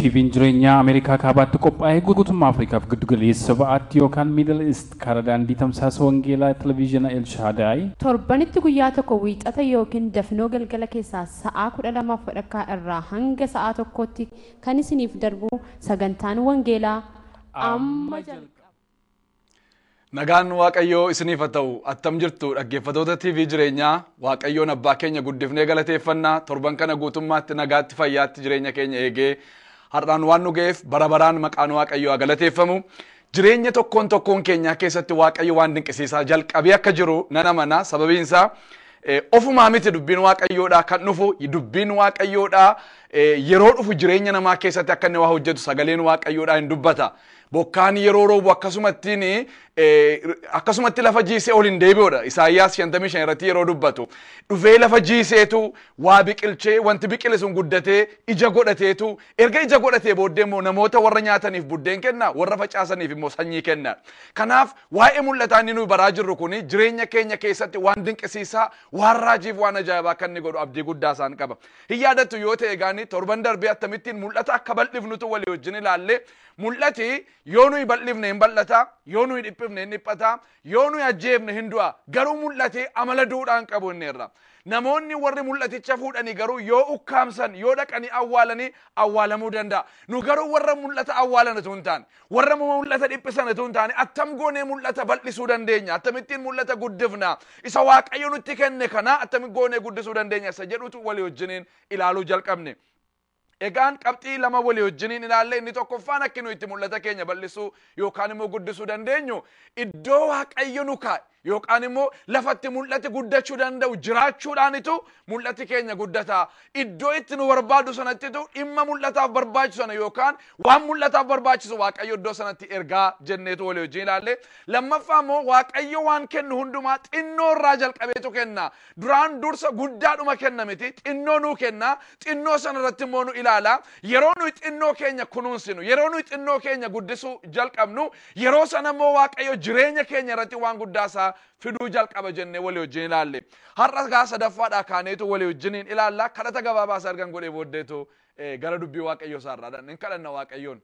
TV'n jireenya Ameerikaa kaabaatti qophaa'ee guutummaa Afriikaaf giddugaleessa ba'aatti yookaan Middle East karaa daandii tamsaasa wangeelaa televizyina El Shaddai. Torbanitti guyyaa tokko wiixata yookiin dafnoo galgala keessaa sa'aa 12:00 irraa hanga sa'aa 1tti kan isiniif darbu sagantaan wangeelaa amma jalqaba. Nagaan Waaqayyoo isiniif haa ta'u attam jirtu dhaggeeffattoota TV jireenyaa Waaqayyoon abbaa keenya guddifnee galateeffannaa torban kana guutummaatti nagaatti fayyaatti jireenya keenya eegee har'aan waan nu ga'eef bara baraan maqaan Waaqayyoo galateeffamu. Jireenya tokkoon keenya keessatti Waaqayyo waan dinqisiisaa jalqabee akka jiru nan amana. Sababiin isaa ofumaa miti dubbiin Waaqayyoodhaa kan dhufu dubbiin Waaqayyoodhaa yeroo dhufu jireenya namaa keessatti akka inni waa hojjetu sagaleen Waaqayyoodhaa hin dubbata. Bokkaan yeroo roobu akkasumatti lafa jiisee ol hin deebi'udha. Isaayyaas 55 irratti yeroo dubbatu dhufee lafa jiiseetu waa biqilchee wanti biqile sun guddatee ija godhateetu erga ija godhatee booddee immoo namoota warra nyaataniif buddeen kenna warra facaasaniif immoo sanyii kenna. Kanaaf waa'ee mul'ataa inni nuyi baraa jirru kuni jireenya keenya keessatti waan dinqisiisaa waan raajiif waan ajaa'ibaa kan inni godhu abdii guddaa isaan qaba. Hin yaadattu yoo ta'e gaanii torban darbee akkamittiin mul'ata akka bal'ifnutu walii wajjin ilaalle mul'ati yoo nuyi bal'ifne hin bal'ata yoo nuyi dhiphifne hin dhiphata yoo nuyi ajjeefne hin du'a garuu mul'atee amala duudhaan qabu inni irra. Namoonni warri mul'aticha fuudhanii garuu yoo ukkaamsan yoo dhaqanii awwaalanii awwaalamuu danda'a. Nu garuu warra mul'ata awwaalanatu hin taane warra mul'ata dhiphisanatu hin taane attam goonee mul'ata bal'isuu dandeenya attamittiin mul'ata guddifna isa Waaqayyo nutti kenne kana attamitti goonee guddisuu dandeenya isa jedhutu walii wajjiniin ilaaluu jalqabne. Egaan qabxii lama walii wajjiniin ilaalle inni tokkoffaan akka nuyi itti mul'ata keenya bal'isuu yookaan immoo guddisuu dandeenyu iddoo Waaqayyo nu kaa'e yookaan immoo lafatti mul'ati guddachuu danda'u jiraachuudhaanitu mul'ati keenya guddata. Iddoo itti nu barbaadu sanattitu dhimma mul'ataaf barbaachisu sana yookaan waan mul'ataaf barbaachisu Waaqayyo iddoo sanatti ergaa jenneetu walii wajjin ilaalle. Lammaffaa immoo Waaqayyo waan kennu hundumaa xinnoo irraa jalqabeetu kenna. Duraan dursa guddaadhuma kenna miti xinnoo nuu kenna xinnoo sana irratti immoo nu ilaala. Yeroo nuyi xinnoo keenya kunuunsinu yeroo nuyi xinnoo keenya guddisuu jalqabnu yeroo sana immoo Waaqayyo jireenya keenya irratti waan guddaasaa fiduu jalqaba jennee walii wajjin ilaalle. Har'a gaa sadaffaadhaa kaaneetu walii wajjiniin ilaalla. Kadhata gabaabaas argan godhee booddeetu gara dubbii Waaqayyoo isaarraadhaan hin kadhanna Waaqayyoon.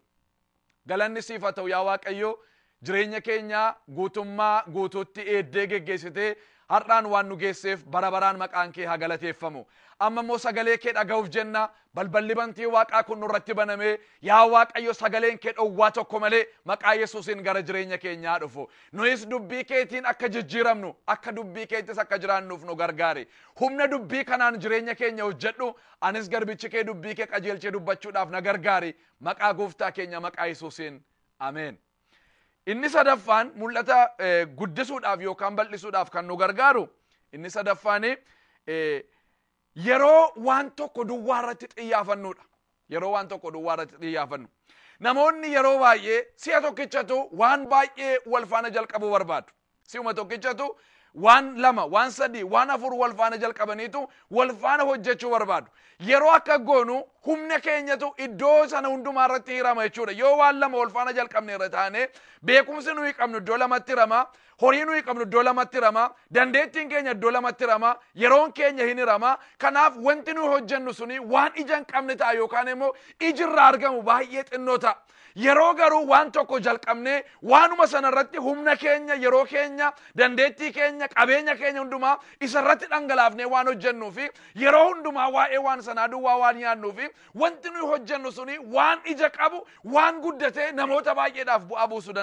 Galanni siif haa ta'u yaa Waaqayyo jireenya keenya guutummaa guutuutti eeddee geggeessitee har'aan waan nu geesseef bara baraan maqaan kee haa galateeffamu. Amma immoo sagalee kee dhaga'uuf jenna balballi bantii Waaqaa kun nurratti banamee yaa Waaqayyo sagaleen kee dhowwaa tokko malee maqaa Yesuusiin gara jireenya keenyaa dhufu. Nuyis dubbii keetiin akka jijjiiramnu akka dubbii keettis akka jiraannuuf nu gargaari. Humna dubbii kanaan jireenya keenya hojjedhu anis garbichi kee dubbii kee qajeelchee dubbachuudhaaf na gargaari. Maqaa gooftaa keenya maqaa Yesuusiin ameen. Inni sadaffaan mul'ata guddisuudhaaf yookaan bal'isuudhaaf kan nu gargaaru inni sadaffaanii yeroo waan tokko duwwaa irratti xiyyaafannudha. Yeroo waan tokko duwwaa irratti xiyyaaffannu. Namoonni yeroo baay'ee si'a tokkichatu waan baay'ee wal faana jalqabuu barbaadu. Si'uma tokkichatu waan lama, waan sadii, waan afur wal faana jalqabaniitu wal faana hojjechuu barbaadu. Yeroo akka goonu humna keenyatu iddoo sana hundumaa irratti hirama jechuudha. Yoo waan lama wal faana jalqabne irra taane beekumsi nuyi qabnu iddoo lamatti hirama, horii nuyi qabnu iddoo lamatti hirama, dandeettiin keenya iddoo lamatti hirama, yeroon keenya hin hirama. Kanaaf wanti nuyi hojjennu suni waan ija hin qabne ta'a yookaan immoo ijirraa argamu baay'ee xinnoo ta'a. Yeroo garuu waan tokko jalqabnee waanuma sana irratti humna keenya yeroo keenya dandeettii keenya qabeenya keenya hundumaa isa irratti dhangalaafnee waan hojjennuufi yeroo hundumaa waa'ee waan sanaa duwwaa waan yaadnuufi wanti nuyi hojjennu suni waan ija qabu waan guddatee namoota baay'eedhaaf bu'aa buusuu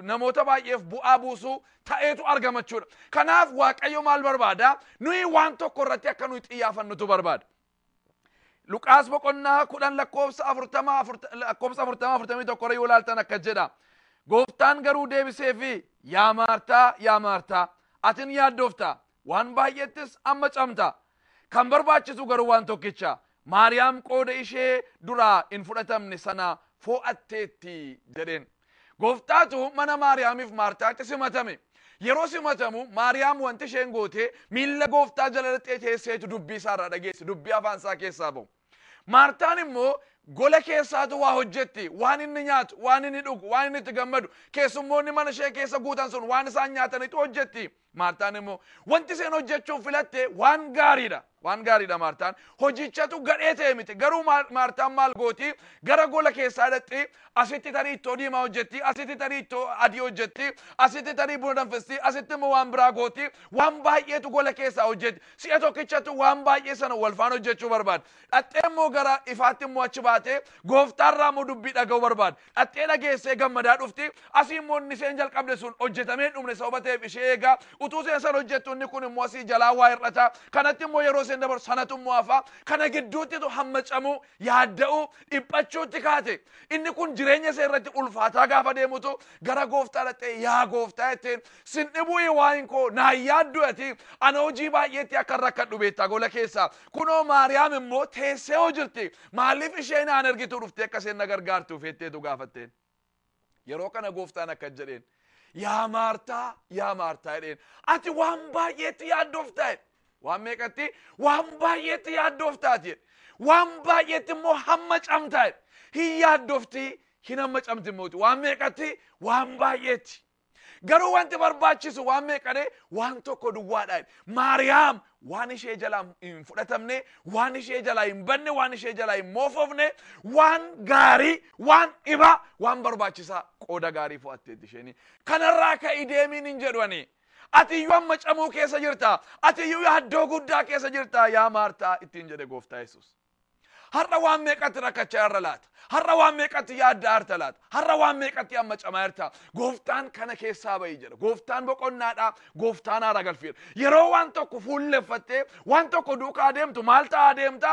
namoota baay'eef bu'aa buusuu ta'eetu argamachuudha. Kanaaf Waaqayyo maal barbaada? Nuyi waan tokko irratti akka nuyi xiyyaaffannutu barbaada. Luqaas boqonnaa 10 lakkoofsa 41 yoo ilaaltan akka jedha. Gooftaan garuu deebiseefi yaa Maartaa atin yaaddoofta waan baay'eettis amma camta. Kan barbaachisu garuu waan tokkicha. Maariyaam qooda ishee duraa hin fudhatamne sana fo'atteetti jedheen. Gooftaatu mana Maariyaamiif Maartaatti simatame. Yeroo simatamu Maariyaam wanti isheen goote miilla gooftaa jala dhaqxee teesseetu dubbii isaarraa dhageesse dubbii afaan isaa keessaa ba'u. Maartaan immoo gola keessaatu waa hojjetti waan inni nyaatu waan inni dhugu waan inni itti gammadu keessummoonni mana ishee keessa guutan sun waan isaan nyaatanitu hojjetti Maartaan immoo wanti isheen hojjechuuf filatte waan gaariidha Maartaan hojichatu gadhee ta'e miti garuu Maartaan maal gooti gara gola keessaa dhaqxi asitti tarii ittoo diimaa hojjetti asitti tarii ittoo adii hojjetti asitti tarii buna danfisti asitti immoo waan biraa gooti waan baay'eetu gola keessaa hojjetti si'a tokkichatu waan baay'ee sana walfaan hojjechuu barbaada dhaqxee immoo gara ifaatti immoo achi baatee gooftaarraa immoo dubbii dhaga'uu barbaada dhaqxee dhageessee gammadaa dhufti asii immoo inni isheen jalqabde sun hojjetamee dhumne sababa ta'eef ishee eegaa utuu isheen san hojjettu inni kun immoo asii jalaa waa hir'ata kanatti immoo yeroo isheen dabaru sanatu immoo hafa kana gidduuttitu hammacamuu yaadda'uu dhiphachuutti kaate inni kun jireenya ishee irratti ulfaataa gaafa deemutu gara gooftaa dhaqxee yaa gooftaa jetteen sin dhibuu waan koo naan yaaddu ati ana hojii baay'eetti akka rakkadhu beektaa gola keessaa kunoo Maariyaam immoo teessee hojirti maaliif isheen aan ergitu dhuftee akka isheen na gargaartuuf jetteetu gaafatteen yeroo kana gooftaan akka jedheen yaa Maartaa jedheen ati waan baay'eetti yaaddoftaa waan meeqatti waan baay'eetti yaaddoftaati waan baay'eetti immoo hamma camtaa hin yaaddofti hin hamma camti immooti waan meeqatti waan baay'eetti garuu wanti barbaachisu waan meeqadhe waan tokko duwwaadha Maariyaam waan ishee jalaa hin fudhatamne waan ishee jalaa hin banne waan ishee jalaa hin moofofne waan gaarii waan dhibaa waan barbaachisaa qooda gaarii fo'atteetti isheen kanarraa ka'ii deemiin hin jedhani ati iyyuu amma camuu keessa jirta ati iyyuu yaaddoo guddaa keessa jirta yaa Maartaa ittiin jedhe gooftaa Yesuus har'a waan meeqatti rakkachaa irra laata har'a waan meeqatti yaaddaa harta laata har'a waan meeqatti amma camaa jirta gooftaan kana keessaa ba'i jedha gooftaan boqonnaadha gooftaan haara galfiidha yeroo waan tokko fuulleffattee waan tokko duukaa deemtu maal ta'aa deemta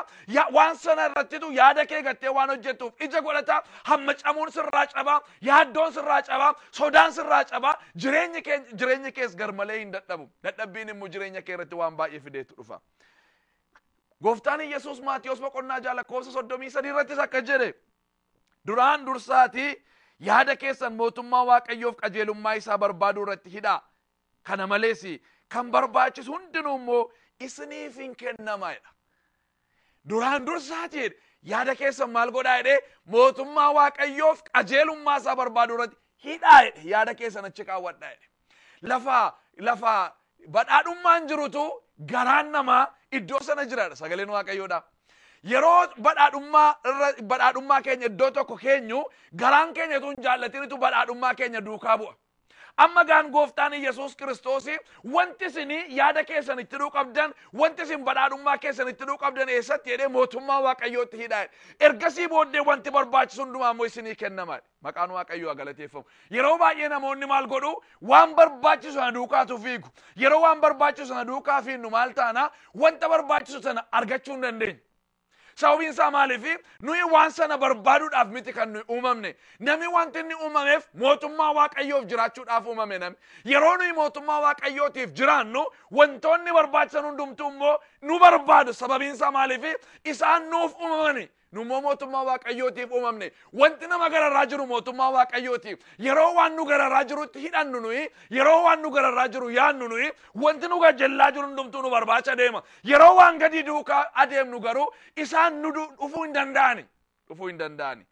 waan sana irrattitu yaada kee gattee waan hojjettuuf ija godhata hamma camuun sirraa cabaa yaaddoon sirraa cabaa sodaan sirraa cabaa jireenyi kees garmalee hin dadhabu dadhabbiin immoo jireenya kee irratti waan baay'ee fideetu dhufa gooftaan Yesuus Maatiyos boqonnaa lakkoofsa 33 irrattis akka jedhe duraan dursaati yaada keessan mootummaa Waaqayyoof qajeelummaa isaa barbaaduu irratti hidhaa kana malees kan barbaachisu hundinuu immoo isiniif hin kennamaadha duraan dursaati yaada keessan maal godhaa jedhee mootummaa Waaqayyoof qajeelummaa isaa barbaaduu irratti hidhaa yaada keessan achi kaawwadhaa lafa badhaadhummaan jirutu garaan namaa iddoo sana jiraadha sagaleen Waaqayyoodha yeroo badhaadhummaa keenya iddoo tokko keenyu garaan keenya tun jaallatinitu badhaadhummaa keenya duukaa bu'a amma gaan gooftaan Yesuus Kiristoos wanti isin yaada keessan itti dhuu qabdan wanti isin badhaadhummaa keessan itti dhuu qabdan eessatti jedhee mootummaa Waaqayyootti hidhaa ergasii booddee wanti barbaachisu hundumaa immoo isinii kennamaadha maqaan Waaqayyoo galateeffamu yeroo baay'ee namoonni maal godhu waan barbaachisu sana duukaatu fiigu yeroo waan barbaachisu sana duukaa fiinnu maal taana wanta barbaachisu sana argachuu hin dandeenyu sababiin isaa maaliif nuyi waan sana barbaaduudhaaf miti kan nuyi uumamne namni wanti inni uumameef mootummaa Waaqayyoof jiraachuudhaaf uumame namni yeroo nuyi mootummaa Waaqayyootiif jiraannu wantoonni barbaachisan hundumtuu immoo nu barbaadu sababiin isaa maaliif isaan nuuf uumamani nummoo mootummaa Waaqayyootiif uumamne wanti nama gararraa jiru mootummaa Waaqayyootiif yeroo waan nu gararraa jirutti hidhannu nuyi yeroo waan nu gararraa jiru yaannu nuyi wanti nu gajjallaa jiru hundumtuu nu barbaacha deema yeroo waan gadi duukaa adeemnu garuu isaan nu dhufuu hin danda'ani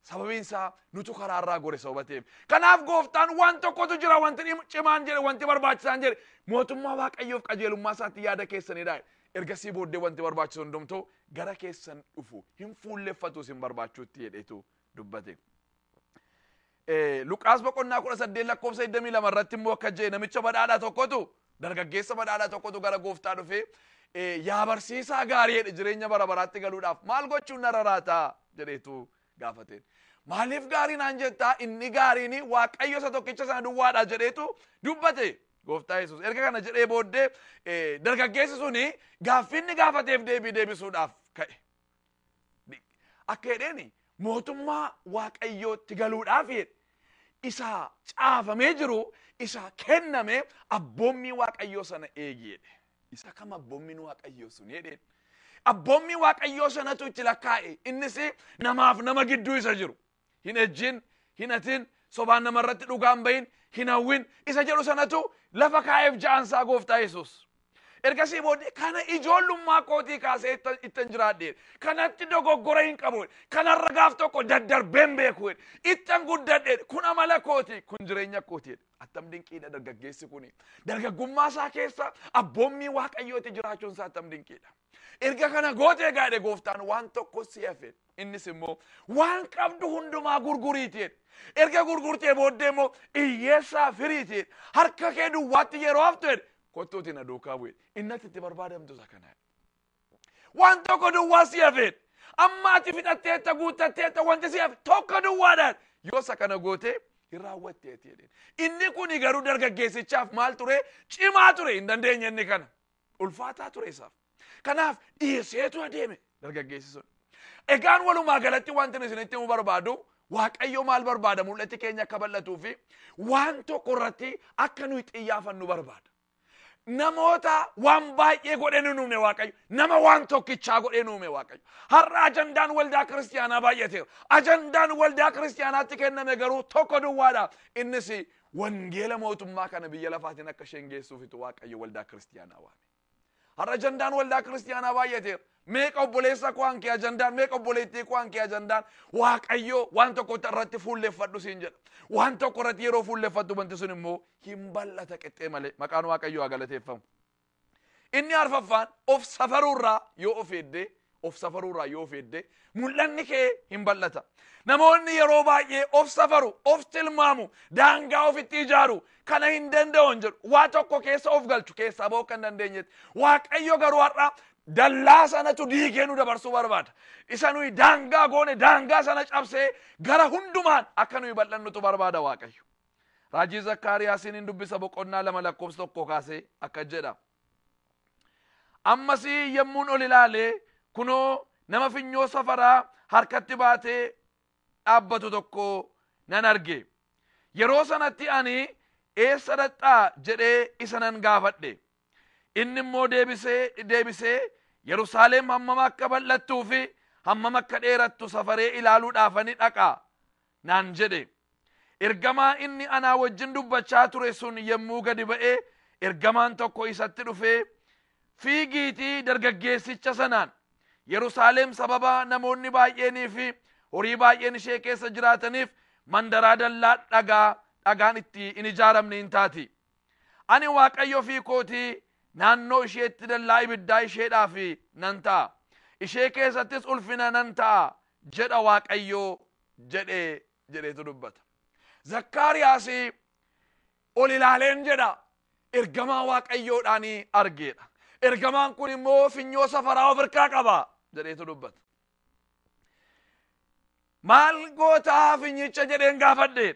sababiin isaa nutu karaarraa gore sababateef kanaaf gooftaan waan tokkotu jira wanti cimaan jedhe wanti barbaachisaan jedhe mootummaa Waaqayyoof qajeelummaa isaatti yaada keessanidha ergasii booddee wanti barbaachisu hundumtuu gara keessan dhufu hin fuulleffatu isin barbaachuutti jedheetu dubbate Luqaas boqonnaa 18 lakkoofsa 22 irratti immoo akka jedhe namicha badhaadhaa tokkotu dargaggeessa badhaadhaa tokkotu gara gooftaa dhufee yaa barsiisaa gaarii jedhe jireenya bara baraatti galuudhaaf maal gochuun narra raata jedheetu gaafate maaliif gaarii naan jettaa inni gaariin Waaqayyo isa tokkicha sana duwwaadha jedheetu dubbate gooftaa Yesuus erga kana jedhee booddee dargaggeessi suni gaaffinni gaafateef deebisuudhaaf ka'e akka jedheeni mootummaa Waaqayyootti galuudhaaf isa caafamee jiru isa kenname abboommii Waaqayyoo sana eegi jedhe isa kam abboommii Waaqayyoo sun jedheen abboommii Waaqayyoo sanatu itti lakkaa'e innis namaaf nama gidduu isa jiru hin ejjin hin hatin sobaan namarratti dhugaan bahin hin hawwin isa jedhu sanatu lafa kaa'eef ja'ansaa gooftaa Yesuus ergasii booddee kana ijoollummaa kootii kaasee ittan jiraadhe kanatti dogoggora hin qabu kanarra gaaf tokko daddarbeen beeku ittan guddadhe kun amala kooti kun jireenya kooti attam dinqiidha dargaggeessi kuni dargaggummaa isaa keessa abboommii waaqayyooti jiraachuun isaa attam dinqiidha erga kana gootee gaadhe gooftaan waan tokko si hafe innis immoo waan qabdu hundumaa gurguriitiin erga gurgurtee booddee immoo hiyyeessaa firiitiin harka kee duwwaatti yeroo haftu kottuuti na duukaa bu'e innatti itti barbaadamtu isa kana waan tokko duwwaa si hafe amma ati fixatteetta guuttatteetta wanti si hafe tokko duwwaadhaan yoo isa kana gootee hin raawwatteeti jedheen inni kuni garuu dargaggeessichaaf maal ture cimaa ture hin dandeenye inni kana ulfaataa ture isaaf kanaaf dhiyeesseetu adeeme dargaggeessi sun egaan walumaa galatti wanti isinitti himu barbaadu waaqayyo maal barbaada mul'atti keenya akka bal'atuu fi waan tokko irratti akka nuyi xiyyeeffannu barbaada namoota waan baay'ee godhee nu uume waaqayyo nama waan tokkichaa godhee nu uume waaqayyo har'a ajandaan waldaa kiristaanaa baay'ateera ajandaan waldaa kiristaanaatti kenname garuu tokko duwwaadha innis wangeela mootummaa kana biyya lafaatiin akka isheen geessuufitu waaqayyo waldaa kiristaanaa waame har'a ajandaan waldaa kiristaanaa baay'ateera meeqa obboleessa kwaan kee ajandaan meeqa obboleettii kwaan kee ajandaan waaqayyo waan tokko irratti fuulleffadhu siin jedha waan tokko irratti yeroo fuulleffadhu wanti sun immoo hin bal'ata qixxee malee maqaan waaqayyo haa galateeffamu inni arfaffaan of safaruurraa yoo of eedde mul'anni kee hin bal'ata namoonni yeroo baay'ee of safaru of tilmaamu daangaa ofitti ijaaru kana hin danda'uun jedhu waa tokko keessa of galchu keessaa ba'uu kan dandeenyetti waaqayyo garuu har'a dallaa sanatu diigee nu dabarsuu barbaada isa nuyi daangaa goone daangaa sana cabsee gara hundumaan akka nuyi bal'annutu barbaada waaqayyo raajii zakkaariyaasiin hin dubbisa boqonnaa 2:1 kaasee akka jedha ammasii yemmuun ol ilaalee kunoo nama finyoo safaraa harkatti baatee dhaabbatu tokko nan arge yeroo sanatti ani eessa dhaqxaa jedhee isa nan gaafadhe inni immoo deebisee Yerusaalem hammam akka bal'attuu fi hammam akka dheerattu safaree ilaaluudhaaf ani dhaqa naan jedhe ergamaa inni anaa wajjin dubbachaa ture sun yemmuu gadi ba'ee ergamaan tokko isatti dhufee fiigiitii dargaggeessicha sanaan Yerusaalem sababa namoonni baay'eenii fi horii baay'een ishee keessa jiraataniif mandaraa dallaa dhagaan itti hin ijaaramne hin taati ani waaqayyo fi kootii naannoo isheetti dallaa ibiddaa isheedhaaf nan ta'a ishee keessattis ulfina nan ta'a jedha waaqayyo jedheetu dubbata zakkaariyaas ol ilaaleen jedha ergamaa waaqayyoodhaan argeedha ergamaan kun immoo finyoo safaraa of harkaa qaba jedheetu dubbata maal gootaa finyicha jedheen gaafadhe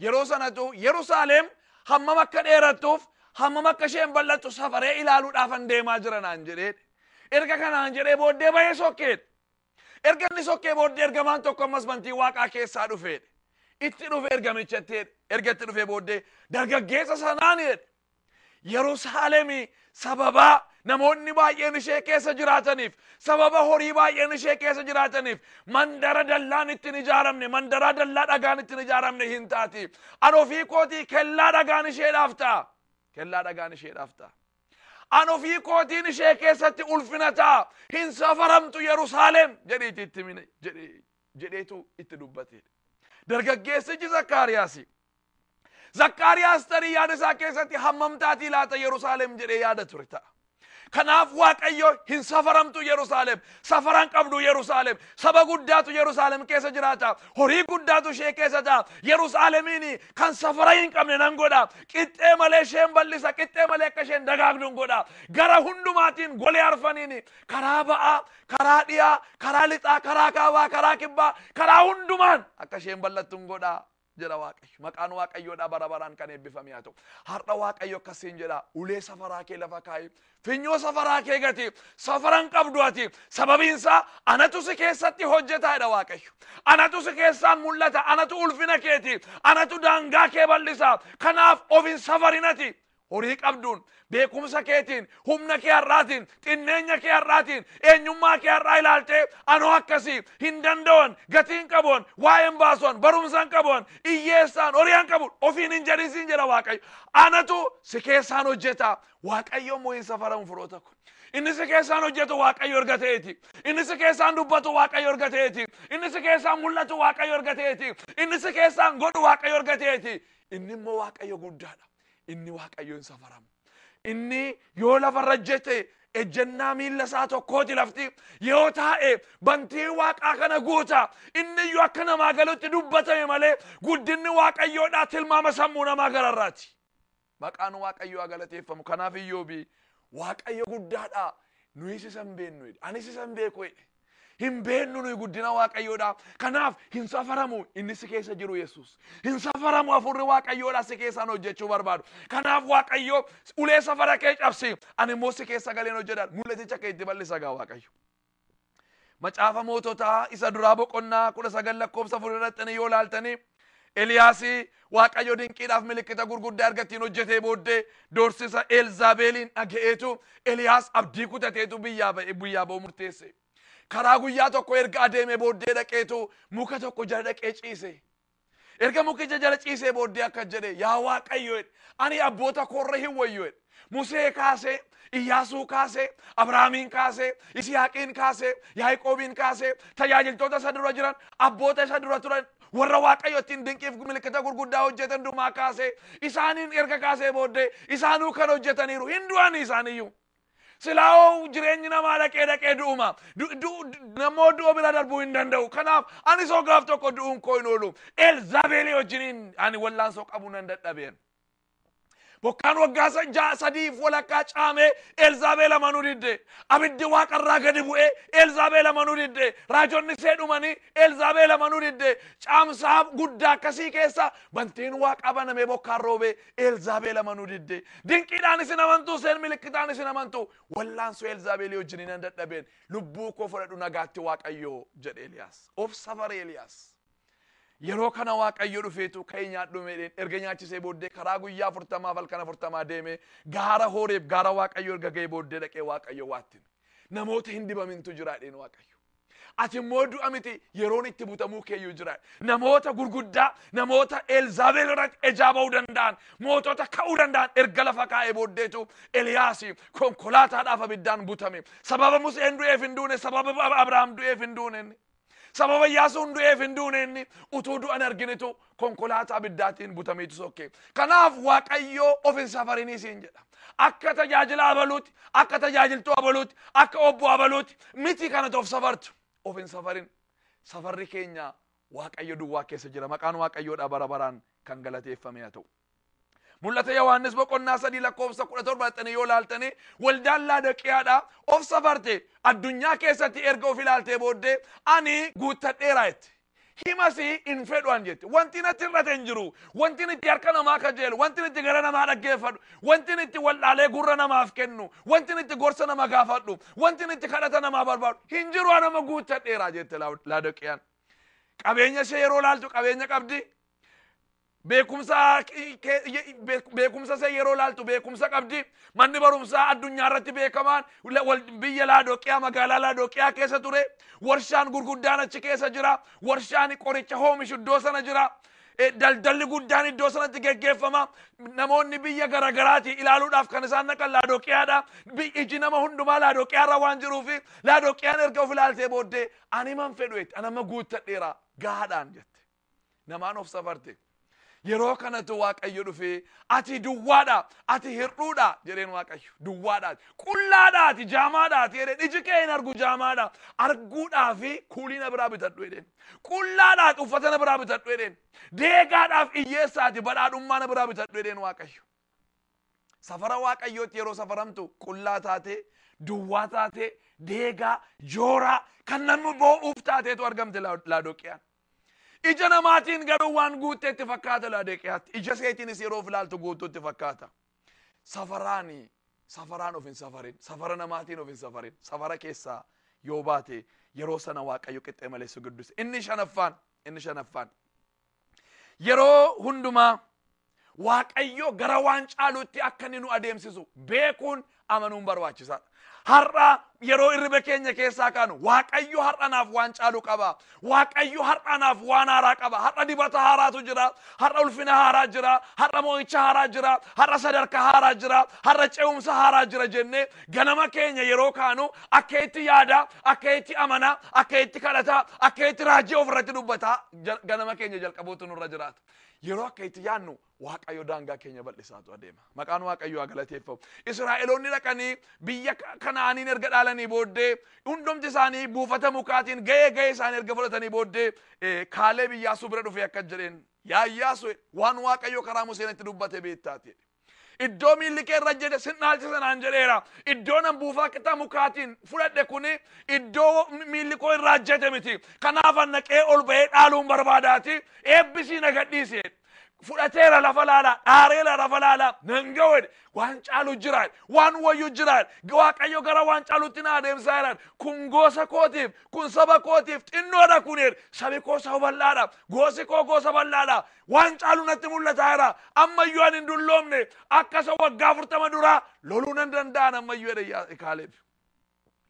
yeroo sanatu Yerusaalem hammam akka dheerattuuf hammam akka isheen bal'attu safaree ilaaluudhaaf deemaa jira naan jedhee erga kanaan jedhee booddee bahee sokkeedha erga inni sokkee booddee ergamaan tokko ammas bantii waaqaa keessaa dhufeedha itti dhufe ergamichatti erga itti dhufee booddee dargaggeessa sanaan Yerusaalemi sababa namoonni baay'een ishee keessa jiraataniif sababa horii baay'een ishee keessa jiraataniif mandara dallaan ittiin ijaaramne mandara dallaa dhagaan ittiin ijaaramne hin taati an ofii kootii kellaa dhagaan isheedhaaf ta'a kellaa dhagaan isheedhaaf ta'a an ofii kootiin ishee keessatti ulfina ta'a hin safaramtu Yerusaalem jedheetu itti dubbate dargaggeessichi Zakkaariyaas tarii yaada isaa keessatti hammam taatii laata Yerusaalem jedhee yaada ture ta'a kanaaf waaqayyo hin safaramtu Yerusaalem safaran qabdu Yerusaalem saba guddaatu Yerusaalem keessa jiraata horii guddaatu ishee keessa ta'a Yerusaalemiin kan safara hin qabne nan godha qixxee malee isheen bal'isa qixxee malee akka isheen dagaagdu godha gara hundumaatiin golee arfaniin karaa ba'aa karaa dhiyaa karaa lixaa karaa kaabaa karaa kibbaa karaa hundumaan akka isheen bal'attu godha jedha waaqayyo maqaan waaqayyoodha bara baraan kan eebbifame haa ta'u har'a waaqayyo akkasiin jedha ulee safaraa kee lafa kaa'e finyoo safaraa kee gati safaran qabdu ati sababiinsaa anatu si keessatti hojjetaadha waaqayyo anatu si keessaan mul'ata anatu ulfina keeti anatu daangaa kee bal'isa kanaaf of hin safarinati horii qabduun beekumsa keetiin humna kee har'aatiin xinneenya kee har'aatiin eenyummaa kee har'aa ilaaltee anoo akkasii hin danda'an gatiin qabuun waa'een baasuun barumsaan qabuun hiyyeessaan horiin qabuun ofiin hin jedhin jedha Waaqayyo. Anatu si keessaan hojjeta. Waaqayyo immoo hin safaramu firoota ko. Inni si keessaan hojjetu Waaqayyo erga ta'eeti. Inni si keessaan dubbatu Waaqayyo erga ta'eeti. Inni si keessaan mul'atu Waaqayyo erga ta'eeti. Inni si keessaan godhu Waaqayyo erga ta'eeti. Inni immoo Waaqayyo guddaadha. Inni Waaqayyo hin safaramu. Inni yoo lafarra jette ejjennaa miilla isaa tokkooti lafti yoo taa'e bantii Waaqaa kana guuta. Inni iyyuu akka namaa galutti dubbatame malee guddinni Waaqayyoodhaa tilmaama sammuu namaa gararraati. Maqaan Waaqayyoo galateeffamu. Kanaaf Iyyoobii Waaqayyo guddaadha. Nuyi isa hin beeknu. Anis isa hin beeku. Hin beeknu nuyi guddina Waaqayyoodha. Kanaaf hin safaramu inni si keessa jiru Yesuus. Hin safaramu hafuurri Waaqayyoodha si keessaan hojjechuu barbaadu. Kanaaf Waaqayyo ulee safara kee cabsi. Ani immoo si keessa galeen hojjedha. Mul'aticha kee itti bal'isa gaa Waaqayyo. Macaafa moototaa isa duraa boqonnaa 19 lakkoofsa 4 irratti yoo laaltanii Eliyaasi Waaqayyo dinqiidhaaf milikkita gurguddaa argatiin hojjetee booddee doorsisa Elzaabeeliin dhaga'eetu Eliyaas abdii kutateetu biyyaa ba'uu murteesse. Karaa guyyaa tokko erga adeeme booddee dhaqeetu muka tokko jala dhaqee ciise. Erga mukicha jala ciisee booddee akka jedhe yaa Waaqayyo ani abboota koorra hin wayyu. Musee kaasee, Iyyaasuu kaasee, Abrahaamin kaasee, Isiyaaqiin kaasee, Yaaqoobiin kaasee, tajaajiltoota isa dura jiran, abboota isa dura turan warra Waaqayyo ittiin dinqiif milikkita gurguddaa hojjetan dumaa kaasee isaaniin erga kaasee booddee isaanuu kan hojjetaniiru hin du'anii isaaniiyyuu. Silaa jireenyi namaa dhaqee du'uma. Namoo du'oo bira darbuu hin danda'u. Kanaaf ani soo gaaf tokko du'uun koo hin oolu. Elzaabeelii wajjiniin ani wallaansoo qabuu nan dadhabeen. Bokkaan waggaa sadiif walakkaa caamee Elzaabeel amanuu didde. Abiddi waaqarraa gadi bu'ee Elzaabeel amanuu didde. Raajonni ishee dhumanii Elzaabeel amanuu didde. Caamsaa guddaa akkasii keessa bantiin waaqaa banamee bokkaan roobee Elzaabeel amanuu didde. Dinqiidhaan isin amantuu seen milikkitaan isin amantuu wallaansoo Elzaabeelii wajjiniin nan dadhabeen. Lubbuu koo fudhadhu nagaatti Waaqayyoo jedhe Eliyaas. Of safare Eliyaas. Yeroo kana Waaqayyo dhufeetu ka'ee nyaadhu meedheen erga nyaachisee booddee karaa guyyaa 40 halkan 40 deemee gaara Hooreeb gaara Waaqayyo erga ga'ee booddee dhaqee Waaqayyo waattin. Namoota hin dibamintu jiraadheen Waaqayyo. Ati immoo du'a miti yeroon itti butamuu keeyyuu jiraadha. Namoota gurguddaa namoota Elzaabeel irratti ejaa ba'uu danda'an mootota ka'uu danda'an erga lafa kaa'ee booddeetu Eliyaasi konkolaataadhaaf abiddaan butame. Sababa Museen du'eef hin duune sababa Abrahaam du'eef hin duune. Sababa Iyyaasuun du'eef hin duune utuu du'an arginetu konkolaataa abiddaatiin butameetu sokke. Kanaaf Waaqayyo of hin safarinii siin jedha. Akka tajaajila abaluuti, akka tajaajiltuu abaluuti, akka obbo abaluuti miti kanatu of safartu. Of hin safarin. Safarri keenya Waaqayyo duwwaa keessa jira. Maqaan Waaqayyoodha bara baraan kan galateeffame haa ta'u. Mul'ata Yohaannis boqonnaa 3 lakkoofsa 17 yoo laaltanii waldaan Laadoqiyaadha of safarte addunyaa keessatti erga of ilaaltee booddee ani guuttadheera jette. Himasi hin fedhuan jette. Wanti natti irrate hin jiru. Wanti itti harka namaa kajeelu. Wanti itti gara namaa dhaggeeffadhu. Wanti itti waldhaalee gurra namaaf kennu. Wanti itti gorsa nama gaafadhu. Wanti itti kadhata namaa barbaadu. Hin jiru anama guuttadheera jette Laadoqiyaan. Qabeenya ishee yeroo laaltu qabeenya qabdi. Beekumsa ishee yeroo laaltu beekumsa qabdi. Manni barumsaa addunyaa irratti beekamaan biyya Laadoqiyaa magaalaa Laadoqiyaa keessa ture. Warshaan gurguddaan achi keessa jira. Warshaan qoricha oomishu iddoo sana jira. Daldalli guddaan iddoo sanatti geggeeffama. Namoonni biyya garagaraati ilaaluudhaaf kan isaan dhaqan Laadoqiyaadha. Iji nama hundumaa Laadoqiyaarra waan jiruufi Laadoqiyaan erga of ilaaltee booddee ani man fedhu jette anama guuttadheera gaadhaan jette. Namaan of safarte. Yeroo kanatu Waaqayyo dhufee ati duwwaadha ati hir'uudha jedheen Waaqayyo duwwaadha qullaadha ati jaamaadha jedheen iji kee hin argu jaamaadha arguudhaafi kuulina biraa bitadhu jedheen qullaadha uffata biraa bitadhu jedheen deegaadhaaf hiyyeessaati badhaadhummaa biraa bitadhu jedheen Waaqayyo. Safara Waaqayyootti yeroo safaramtu qullaa taate duwwaa taate deegaa jooraa kan namni boo'uuf taateetu argamte Laadoqiyaan. Ija namaatiin garuu waan guutteetti fakkaata Laadoqiyaatti. Ija seetiinis yeroo filaaltu guutuutti fakkaata. Safaraan of hin safarin. Safara namaatiin of hin safarin. Safara keessaa yoo baate yeroo sana Waaqayyo qixxee malee si guddise. Inni shanaffaan yeroo hundumaa waaqayyo gara waan caaluutti akka inni nu adeemsisu beekuun amanuun barbaachisaadha. Har'a yeroo irriba keenya keessaa kaanu waaqayyo har'anaaf waan caalu qaba. Waaqayyo har'anaaf waan haaraa qaba. Har'a dibata haaraatu jira. Har'a ulfina haaraa jira. Har'a mo'icha haaraa jira. Har'a sadarkaa haaraa jira. Har'a ce'umsa haaraa jira jennee ganama keenya yeroo kaanu akka itti yaada, akka itti amana, akka itti kadhata, akka itti raajii ofirratti dubbata ganama keenya jalqabuutu nurra jiraata. Yeroo akka itti yaannu waaqayyo daangaa keenya bal'isaatu adeema. Maqaan waaqayyo haa galateeffamu. Israa'eloonni dhaqanii biyya Kanaaniin erga dhaalanii booddee hundumti isaanii buufata mukaatiin ga'ee isaanii erga fudhatanii booddee Kaaleb Iyyaasuu bira dhufee akka jedheen yaa Iyyaasuu waan waaqayyo karaa Museenitti dubbate beektaati. Iddoo miilli kee irra jedhe sinaalchisa naan jedheera. Iddoo nan buufata mukaatiin fudhadhe kuni iddoo miilli koo irraa ajjete miti. Kanaaf annaqee ol bahee dhaaluun barbaadaati. Eebbisii na gadhiise. Fudhateera lafa laala, dhaareera lafa laala, nan gawwede waan caalu jiraat, waan wayyu jiraat, waaqayyo gara waan caalutti na adeemsaa jiran, kun gosa kootiif, kun saba kootiif xinnoodha kuneer, sabi koo saba bal'aadha, gosi koo gosa bal'aadha, waan caalu natti mul'ataa jira, ammayyuu an hin dulloomne, akkasa waggaa 40 duraa loluu nan danda'an ammayyuu jedhe Kaaleb.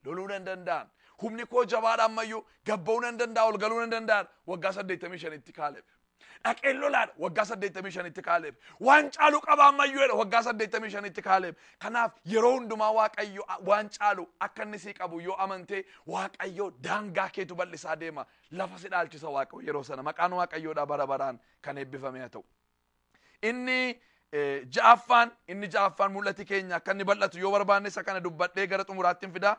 Loluu nan danda'an, humni koo jabaadha ammayyuu, gabba'uu nan danda'a, ol galuu nan danda'an, waggaa 85 Kaaleb. Dhaqeen lolaan waggaa 85 Kaaleb. Waan caalu qaba ammayyuu jedha waggaa 85 Kaaleb. Kanaaf yeroo hundumaa waaqayyo waan caalu akka inni sii qabu yoo amante waaqayyo daangaa keetu bal'isaa deema. Lafa si dhaalchisa waaqayyo yeroo sana. Maqaan waaqayyoodha bara baraan kan eebbifame haa ta'u. Inni ja'affaan mul'ati keenya akka inni bal'atu yoo barbaanne isa kana dubbadhee gara xumuraatti hin fidaa.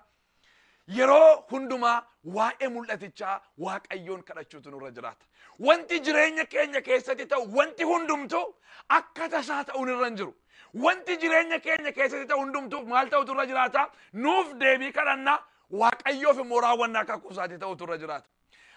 Yeroo hundumaa waa'ee mul'atichaa waaqayyoon kadhachuutu nurra jiraata. Wanti jireenya keenya keessatti ta'u wanti hundumtu akka tasaa ta'uun irra hin jiru. Wanti jireenya keenya keessatti ta'u hundumtu maal ta'utu irra jiraata? Nuuf deebii kadhannaa waaqayyoof immoo raawwannaa akka kuusaati ta'utu irra jiraata.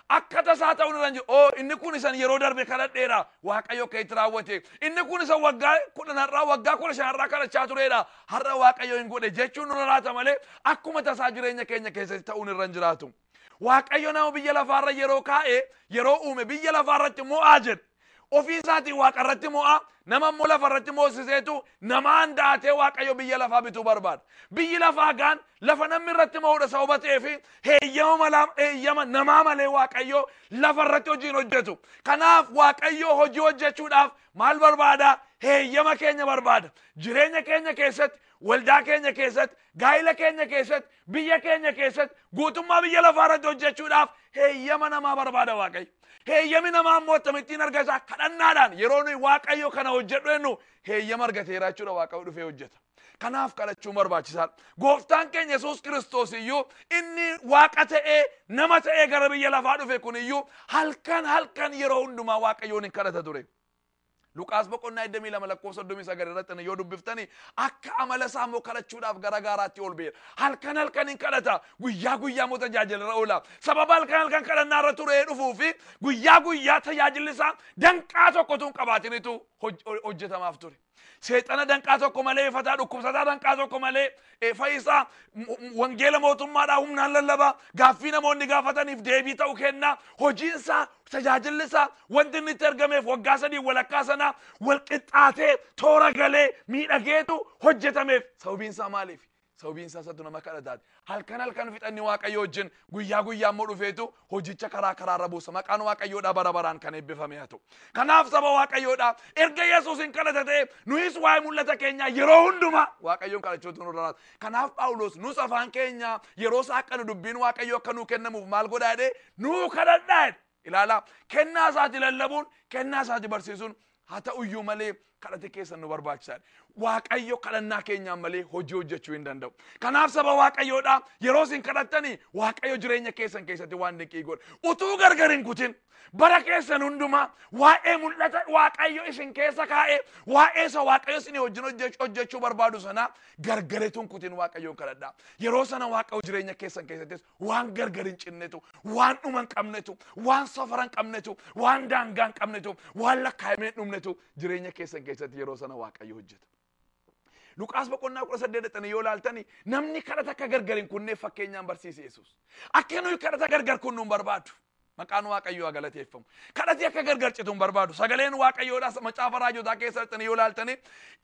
Akka tasaa ta'uun irra hin jiru. Inni kun isan yeroo darbe kadhadheera waaqayyo akka itti raawwate. Inni kun isan waggaa 10 waggaa 15 kadhachaa tureedha. Har'a waaqayyo hin godhe jechuun nurra laata malee akkuma tasaa jireenya keenya keessatti ta'uun irra hin jiraatu. Waaqayyo nama biyya lafaarra yeroo kaa'e yeroo uume biyya lafaarratti mo'aa jedhe. Ofii isaatiin waaqarratti mo'aa nama immoo lafarratti moosiseetu namaan daatee waaqayyo biyya lafaa bituu barbaada. Biyyi lafaa gaan lafa namni irratti mo'uudha sababa ta'eef heeyyama namaa malee waaqayyo lafarratti hojii hin hojjetu. Kanaaf waaqayyo hojii hojjechuudhaaf maal barbaada? Heeyyama keenya barbaada. Jireenya keenya keessatti, waldaa keenya keessatti, gaa'ila keenya keessatti, biyya keenya keessatti, guutummaa biyya lafaarratti hojjechuudhaaf heeyyama namaa barbaada waaqayyo. Heeyyami namaa immoo akkamittiin argata? Kadhannaadhaan yeroo nuyi waaqayyo kana hojjedhu jennu heeyyama argateera jechuudha waaqayyo dhufee hojjeta. Kanaaf kadhachuun barbaachisaadha. Gooftaan keenya Yesuus Kiristoos iyyuu inni waaqa ta'ee nama ta'ee gara biyya lafaa dhufe kun iyyuu halkan yeroo hundumaa waaqayyoon hin kadhata ture. Luqaas boqonnaa 22 lakkoofsa 39 irratti yoo dubbiftani akka amala isaa immoo kadhachuudhaaf gara gaaraatti ol beera. Halkan hin kadhata, guyyaa immoo tajaajila oola. Sababa halkan kadhannaa irra turee dhufuu fi guyyaa tajaajilli isaa danqaa tokkotu hin qabaatinitu hojjetamaaf ture. Seexana danqaa tokko malee fataa dhukkubsataa danqaa tokko malee fayyisaa wangeela mootummaadhaa humnaan lallabaa gaaffii namoonni gaafataniif deebii ta'u kenna. Hojiinsaa tajaajilli isaa wanti inni itti argameef waggaa 3 walakkaa sana wal qixxaatee toora galee miidhageetu hojjetameef. Sababiin isaa maaliif? Sababiin isaa sattu nama kadhataati. Halkan fixanni waaqayyo wajjin guyyaa immoo dhufeetu hojicha karaa buusa. Maqaan waaqayyoodhaa bara baraan kan eebbifame haa ta'u. Kanaaf saba waaqayyoodhaa erga Yesuus hin kadhatate nuyis waa'ee mul'ata keenyaa yeroo hundumaa waaqayyoon kadhachuutu nurra jiraata. Kanaaf Phaawulos nus afaan keenya yeroo saaqqanu dubbiin waaqayyo akka nuu kennamuuf maal godhaa jedhee nuu kadhadhaa jedhe. Ilaala kennaa isaati lallabuun kennaa isaati barsiisuun haa ta'uyyuu malee kadhate keessan nu barbaachisaadha. Waaqayyo kadhannaa keenyaan malee hojii hojjechuu hin danda'u. Kanaaf saba waaqayyoodhaa yeroo isin kadhattanii waaqayyo jireenya keessan keessatti waan dinqii godha. Utuu gargar hin kutin bara keessan hundumaa waa'ee mul'ata waaqayyo isin keessa kaa'e waa'ee isa waaqayyo isin wajjin hojjechuu barbaadu sana gargaretuun kutin waaqayyoon kadhadhaa. Yeroo sana waaqayyo jireenya keessan keessattis waan gargar hin cinnetu, waan dhuma hin qabnetu, waan safara hin qabnetu, waan daangaa hin qabnetu, waan lakkaa'amee hin dhumnetu jireenya keessan keessatti yeroo sana waaqayyo hojjeta. Luqaas boqonnaa 18 yoo ilaaltani namni kadhata akka gargar hin kunne fakkeenyaan barsiise Yesuus. Akka nuyi kadhata gargar kunnuun barbaadu. maqaan waaqayyoo galateeffamu kadhati akka gargarcituun barbaadu sagaleen waaqayyoodhaas macaafa raajotaa keessatti yoo ilaaltanii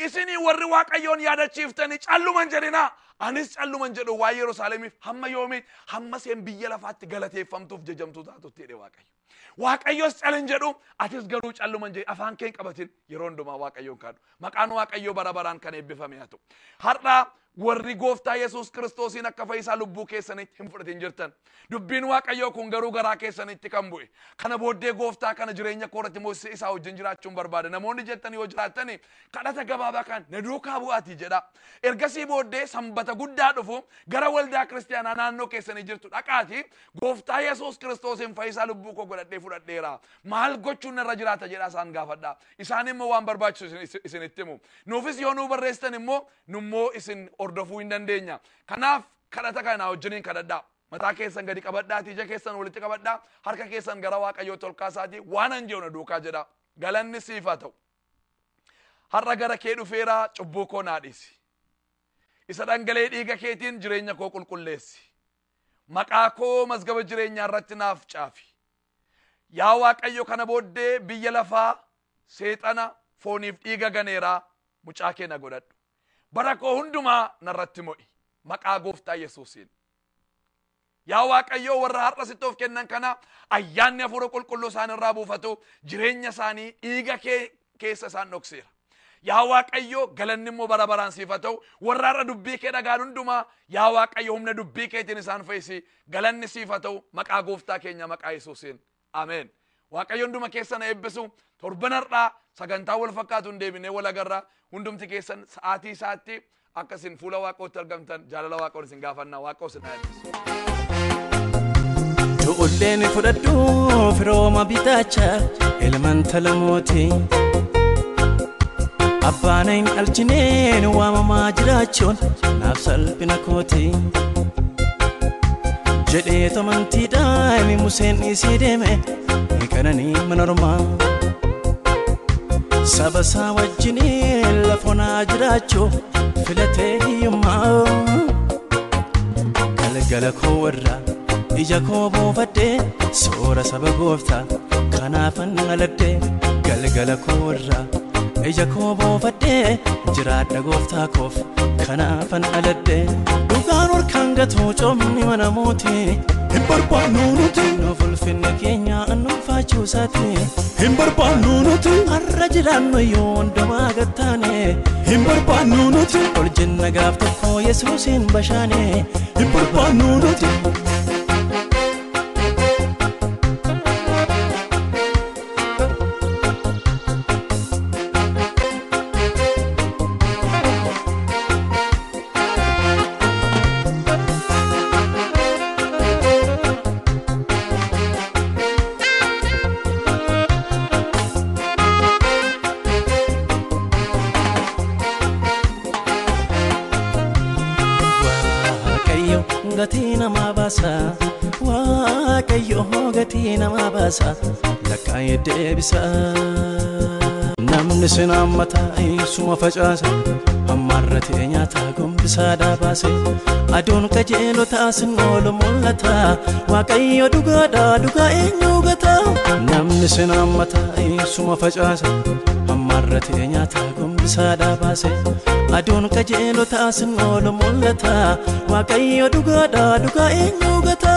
isinii warri waaqayyoon yaadachiiftanii calluman jedhinaa anis calluman jedhu waa Yerusaalemiif hamma yoomii hamma seen biyya lafaatti galateeffamtuuf jajamtuu taatutti jedhe waaqayyos calin jedhu atis garuu calluman jedhe afaan keen qabatin yeroo hundumaa waaqayyoon kaadhu maqaan waaqayyoo bara baraan kan eebbifame haa ta'u har'a warri gooftaa Yesuus Kiristoosiin akka fayyisaa lubbuu keessanitti hin fudhatin jirtan dubbiin waaqayyoo kun garuu garaa keessanitti kan bu'e kana booddee gooftaa kana jireenya koorratti moosee isaa wajjin jiraachuun barbaada namoonni jettanii yoo jiraattanii kadhata gabaabaa kan na duukaa bu'aatii jedha ergasii booddee sanbata guddaa dhufu gara waldaa kiristaanaa naannoo keessanii jirtu dhaqaatii gooftaa Yesuus Kiristoosiin fayyisaa lubbuu koo godhadhee fudhadheera maal gochuun irra jiraata jedha isaan gaafadha isaan immoo waan barbaachisu isinitti himu nuufis yoo nuu barreessitan immoo nummoo isin ordofuu hin dandeenya kanaaf kadhata kana wajjiniin kadhadhaa mataa keessan gadi qabadhaatii ija keessan walitti qabadhaa harka keessan gara waaqayyootti ol kaasaatii waan anjeewu na duukaa jedha galanni siif haa ta'u har'a gara kee dhufeera cubbuu koo naa dhiisi isa dhangalee dhiiga keetiin jireenya koo qulqulleessi maqaa koo mazgaba jireenyaa irratti naaf caafi yaa waaqayyo kana booddee biyya lafaa seexana fooniif dhiiga ganeeraa mucaa kee na godhadhu bara koo hundumaa narratti mo'i maqaa gooftaa Yesuusiin yaa waaqayyo warra har'a sitti of kennan kana ayyaanni hafuura qulqulluu isaan irraa buufatu jireenya isaanii dhiiga kee keessa isaan dhokseera yaa waaqayyo galanni immoo bara baraan siif haa ta'u warra har'a dubbii kee dhagaan hundumaa yaa waaqayyo humna dubbii keetiin isaan fayyisi galanni siif haa ta'u maqaa gooftaa keenya maqaa Yesuusiin ameen waaqayyo hunduma keessan eebbisu torban har'aa sagantaa wal fakkaatuun deebinee wal agarra hundumti keessan sa'aatii isaatti akkasin fuula waaqootti argamtan jaalala waaqoon isin gaafannaa waaqoo isin eebbisu. Ijoolleen fudhadhu firooma bitaacha ilmaan talamooti abbaan hin dhalchineen waamamaa jiraachuun naaf salphina kooti jedhee tomantiidhaan Museen isii deeme kananii manormaa saba isaa wajjiniin lafonaa jiraachuu filatee hiyyummaa galgala koo warraa ija koo buufadhee soora saba gooftaa kanaafan aladhee galgala koo warraa ija koo buufadhee jiraadha gooftaa koof kanaafan aladhee dhugaan warkaan gatuu coomni mana mootii hin barbaannu nuti nuuf ulfinna keenya annuunfaachuu isaati hin barbaannu nuti har'a jiraannu yoo hundumaa gattaane hin barbaannu nuti ol jenna gaaf tokko Yesuusiin bashaane hin barbaannu nuti. Gatina mabasa waaqayyo gatina mabasa lakkaa'ee deebisa namni sin ammata isuma facaasa ammarratee nyaata gombisaa daabaase aduun qajeelota sin oolu mul'ata waaqayyo dhugaadha dhugaa eenyu gata namni sin ammata isuma facaasa ammarratee nyaata gombisaa daabaase aduun qajeelota sin oolu mul'ata waaqayyo dhugaadha dhugaa eenyu gata.